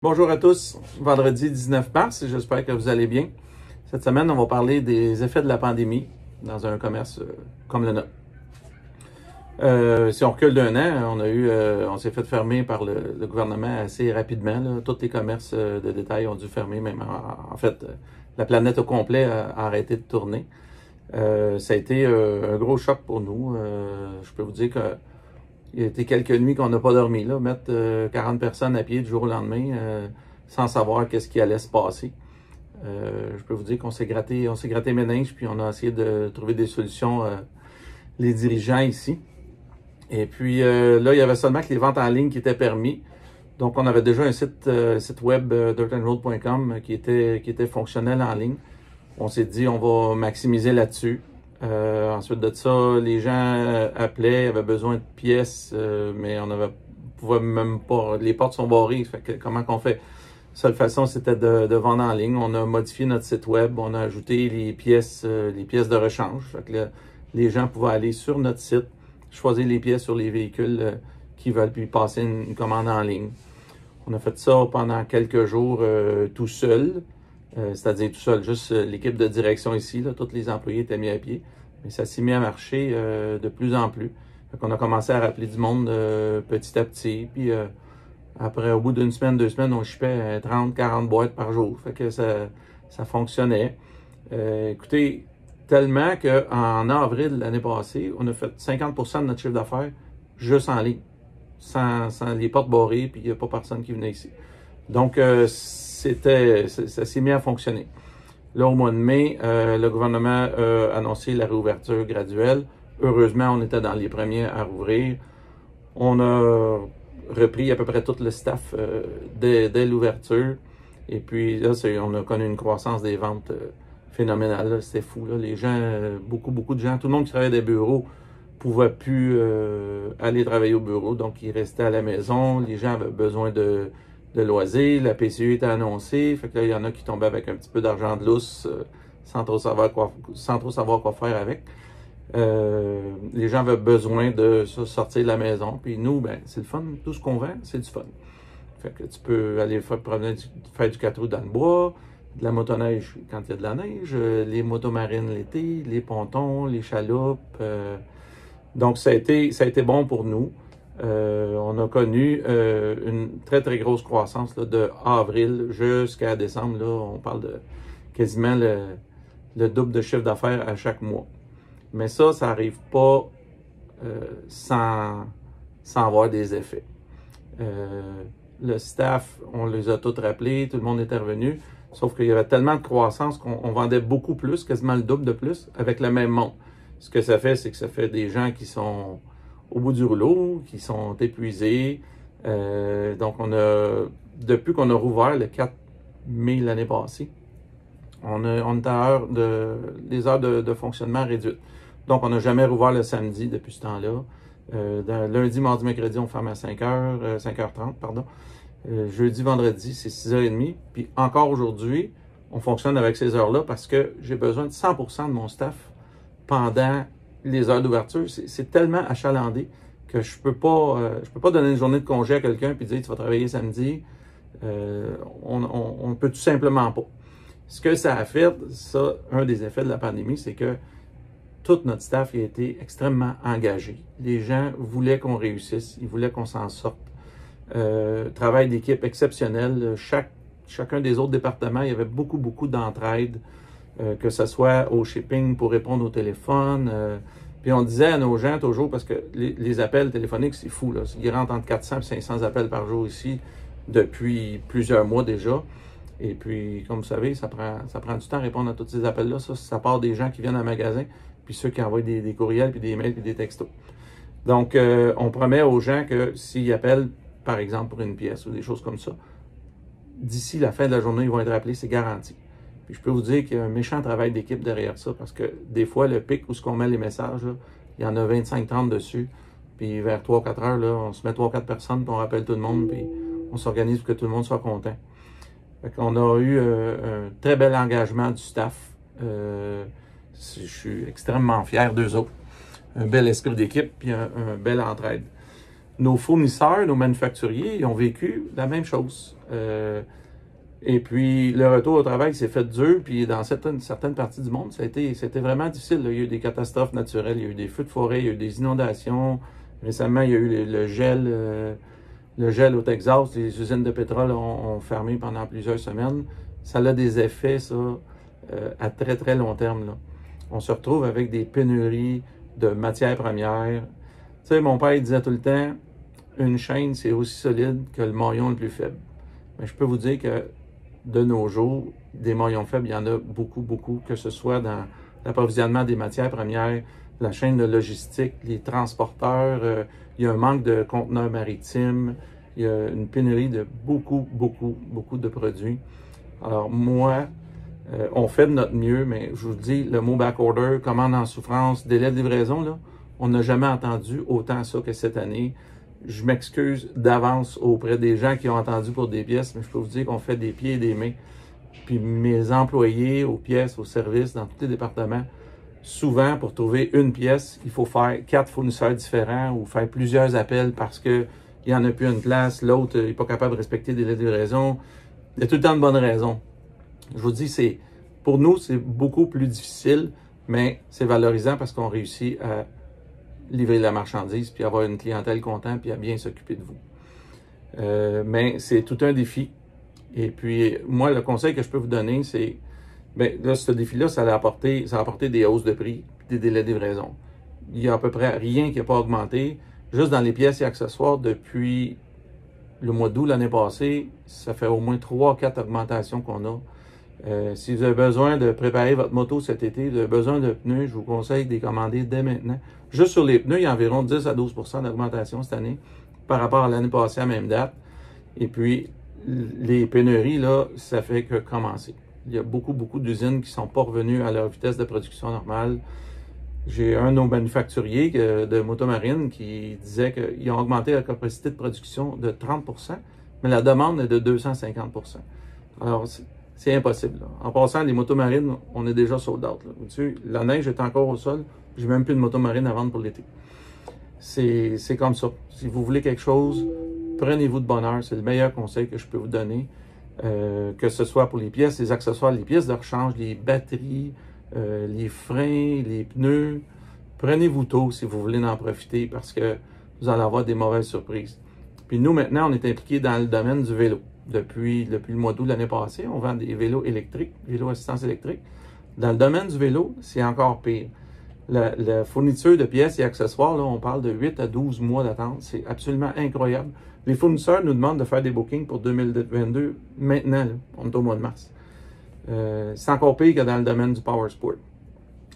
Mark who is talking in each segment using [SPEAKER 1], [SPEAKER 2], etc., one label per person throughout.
[SPEAKER 1] Bonjour à tous, vendredi 19 mars, j'espère que vous allez bien. Cette semaine, on va parler des effets de la pandémie dans un commerce comme le nôtre. Si on recule d'un an, on s'est fait fermer par le gouvernement assez rapidement. Là. Tous les commerces de détail ont dû fermer, même en fait, la planète au complet a arrêté de tourner. Ça a été un gros choc pour nous. Je peux vous dire qu'il y a été quelques nuits qu'on n'a pas dormi, là, mettre 40 personnes à pied du jour au lendemain sans savoir qu'est-ce qui allait se passer. Je peux vous dire qu'on s'est gratté les méninges, puis on a essayé de trouver des solutions, les dirigeants ici. Et puis là, il y avait seulement que les ventes en ligne qui étaient permis. Donc, on avait déjà un site web, dirtandroad.com, qui était fonctionnel en ligne. On s'est dit, on va maximiser là-dessus. Ensuite de ça, les gens appelaient, avaient besoin de pièces, mais on pouvait même pas, les portes sont barrées. Fait que comment qu'on fait? La seule façon, c'était de vendre en ligne. On a modifié notre site web, on a ajouté les pièces de rechange. Fait que là, les gens pouvaient aller sur notre site, choisir les pièces sur les véhicules qu'ils veulent, puis passer une commande en ligne. On a fait ça pendant quelques jours tout seul. C'est-à-dire tout seul, juste l'équipe de direction ici, là, tous les employés étaient mis à pied. Mais ça s'est mis à marcher de plus en plus. On a commencé à rappeler du monde petit à petit. Puis après, au bout d'une semaine, 2 semaines, on chipait 30, 40 boîtes par jour. Fait que ça fonctionnait. Écoutez, tellement qu'en avril l'année passée, on a fait 50% de notre chiffre d'affaires juste en ligne, sans les portes barrées, puis il n'y a pas personne qui venait ici. Donc, ça s'est mis à fonctionner. Là, au mois de mai, le gouvernement a annoncé la réouverture graduelle. Heureusement, on était dans les premiers à rouvrir. On a repris à peu près tout le staff dès l'ouverture. Et puis là, on a connu une croissance des ventes phénoménale. C'était fou. Là. Les gens, beaucoup de gens, tout le monde qui travaillait des bureaux ne pouvait plus aller travailler au bureau. Donc, ils restaient à la maison. Les gens avaient besoin de loisirs, la PCU était annoncée, fait que là, il y en a qui tombaient avec un petit peu d'argent de lousse sans trop savoir quoi faire avec. Les gens avaient besoin de sortir de la maison, puis nous, ben, c'est le fun, tout ce qu'on vend, c'est du fun. Fait que tu peux aller faire du 4 roues dans le bois, de la motoneige quand il y a de la neige, les motomarines l'été, les pontons, les chaloupes. Donc, ça a été bon pour nous. On a connu une très, très grosse croissance là, de avril jusqu'à décembre. Là, on parle de quasiment le double de chiffre d'affaires à chaque mois. Mais ça n'arrive pas sans avoir des effets. Le staff, on les a tous rappelés, tout le monde était revenu. Sauf qu'il y avait tellement de croissance qu'on vendait beaucoup plus, quasiment le double de plus, avec le même monde. Ce que ça fait, c'est que ça fait des gens qui sont au bout du rouleau, qui sont épuisés. Donc, depuis qu'on a rouvert le 4 mai l'année passée, on est à les heures de fonctionnement réduites. Donc, on n'a jamais rouvert le samedi depuis ce temps-là. Lundi, mardi, mercredi, on ferme à 5h30, pardon. Jeudi, vendredi, c'est 6h30. Puis encore aujourd'hui, on fonctionne avec ces heures-là parce que j'ai besoin de 100% de mon staff pendant les heures d'ouverture. C'est tellement achalandé que je peux pas donner une journée de congé à quelqu'un puis dire tu vas travailler samedi. On peut tout simplement pas. Ce que ça a fait, un des effets de la pandémie, c'est que tout notre staff a été extrêmement engagé. Les gens voulaient qu'on réussisse, ils voulaient qu'on s'en sorte. Travail d'équipe exceptionnel. Chacun des autres départements, il y avait beaucoup d'entraide, que ce soit au shipping pour répondre au téléphone. Puis on disait à nos gens toujours, parce que les appels téléphoniques, c'est fou, là. Ils rentrent entre 400 et 500 appels par jour ici depuis plusieurs mois déjà. Et puis, comme vous savez, ça prend du temps à répondre à tous ces appels-là. Ça part des gens qui viennent en magasin, puis ceux qui envoient des courriels, puis des mails, puis des textos. Donc, on promet aux gens que s'ils appellent, par exemple, pour une pièce ou des choses comme ça, d'ici la fin de la journée, ils vont être appelés, c'est garanti. Puis je peux vous dire qu'il y a un méchant travail d'équipe derrière ça, parce que des fois, le pic où ce qu'on met les messages, là, il y en a 25-30 dessus. Puis vers 3-4 heures, là, on se met 3-4 personnes, puis on rappelle tout le monde, puis on s'organise pour que tout le monde soit content. Fait qu'on a eu un très bel engagement du staff. Je suis extrêmement fier d'eux autres. Un bel esprit d'équipe, puis un bel entraide. Nos fournisseurs, nos manufacturiers, ils ont vécu la même chose. Et puis, le retour au travail s'est fait dur, puis dans certaines parties du monde, c'était vraiment difficile. Là. Il y a eu des catastrophes naturelles, il y a eu des feux de forêt, il y a eu des inondations. Récemment, il y a eu le gel au Texas. Les usines de pétrole ont fermé pendant plusieurs semaines. Ça a des effets, ça, à très, très long terme. Là. On se retrouve avec des pénuries de matières premières. Tu sais, mon père il disait tout le temps, une chaîne, c'est aussi solide que le maillon le plus faible. Mais je peux vous dire que de nos jours, des maillons faibles, il y en a beaucoup, beaucoup, que ce soit dans l'approvisionnement des matières premières, la chaîne de logistique, les transporteurs, il y a un manque de conteneurs maritimes, il y a une pénurie de beaucoup, beaucoup, beaucoup de produits. Alors moi, on fait de notre mieux, mais je vous dis, le mot backorder, commande en souffrance, délai de livraison, là, on n'a jamais entendu autant ça que cette année. Je m'excuse d'avance auprès des gens qui ont entendu pour des pièces, mais je peux vous dire qu'on fait des pieds et des mains. Puis mes employés aux pièces, aux services, dans tous les départements, souvent, pour trouver une pièce, il faut faire 4 fournisseurs différents ou faire plusieurs appels parce qu'il n'y en a plus une place, l'autre n'est pas capable de respecter des délais de livraison. Il y a tout le temps de bonnes raisons. Je vous dis, pour nous, c'est beaucoup plus difficile, mais c'est valorisant parce qu'on réussit à livrer la marchandise, puis avoir une clientèle contente, puis à bien s'occuper de vous. Mais c'est tout un défi. Et puis, moi, le conseil que je peux vous donner, c'est, bien, là, ce défi-là, ça a apporté des hausses de prix, des délais de livraison. Il y a à peu près rien qui n'a pas augmenté. Juste dans les pièces et accessoires, depuis le mois d'août l'année passée, ça fait au moins 3-4 augmentations qu'on a. Si vous avez besoin de préparer votre moto cet été, vous avez besoin de pneus, je vous conseille de les commander dès maintenant. Juste sur les pneus, il y a environ 10 à 12 % d'augmentation cette année par rapport à l'année passée à la même date. Et puis, les pénuries, là, ça fait que commencer. Il y a beaucoup, beaucoup d'usines qui ne sont pas revenues à leur vitesse de production normale. J'ai un de nos manufacturiers de motomarine qui disait qu'ils ont augmenté la capacité de production de 30 %, mais la demande est de 250 %. Alors, c'est impossible. Là. En passant, les motomarines, on est déjà sold out. La neige est encore au sol. J'ai même plus de motomarine à vendre pour l'été. C'est comme ça. Si vous voulez quelque chose, prenez-vous de bonne heure. C'est le meilleur conseil que je peux vous donner. Que ce soit pour les pièces, les accessoires, les pièces de rechange, les batteries, les freins, les pneus. Prenez-vous tôt si vous voulez en profiter parce que vous allez avoir des mauvaises surprises. Puis nous, maintenant, on est impliqués dans le domaine du vélo. Depuis le mois d'août de l'année passée, on vend des vélos électriques, vélos assistance électrique. Dans le domaine du vélo, c'est encore pire. La fourniture de pièces et accessoires, là, on parle de 8 à 12 mois d'attente. C'est absolument incroyable. Les fournisseurs nous demandent de faire des bookings pour 2022 maintenant. Là, on est au mois de mars. C'est encore pire que dans le domaine du power sport.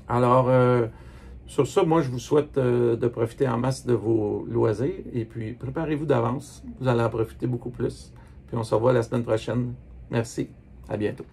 [SPEAKER 1] Alors, sur ça, moi, je vous souhaite de profiter en masse de vos loisirs. Et puis, préparez-vous d'avance. Vous allez en profiter beaucoup plus. Puis on se revoit la semaine prochaine. Merci. À bientôt.